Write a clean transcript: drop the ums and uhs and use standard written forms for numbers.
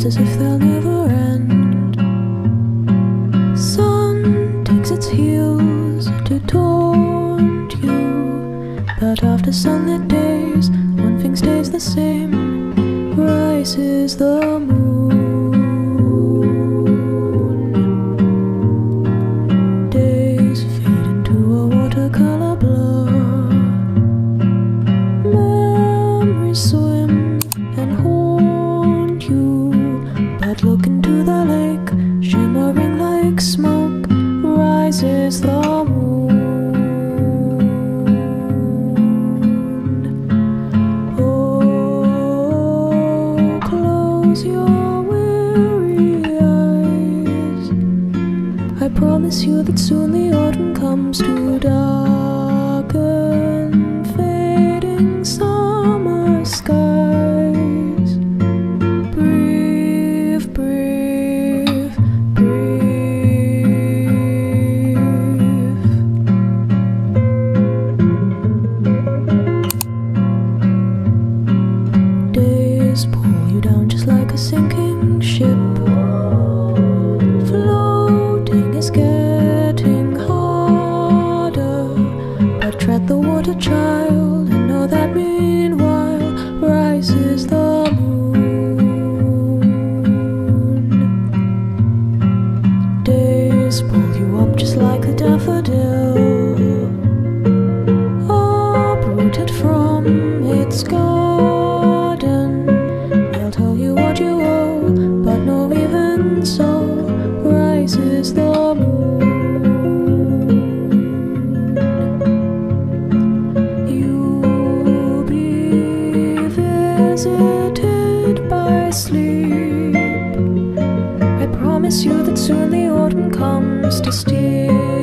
clouds as if they'll never end. Sun takes its heels to taunt you, but after sunlit days, one thing stays the same: rises the moon. Days fade into a watercolor blur. Memories swim and haunt you, but look into the lake, shimmering like smoke, rises the moon. Oh, close your weary eyes. I promise you that soon the autumn comes to darken fading summer skies. Breathe, breathe, breathe. Days pull you down just like a sinking ship. Floating is getting harder, but tread the water, child, and know that meanwhile rises the moon. Days pull you up just like a daffodil, uprooted from its garden. They'll tell you what you owe, but no, even so, rises the moon. You'll be visited by sleep. I promise you that soon the autumn comes to steal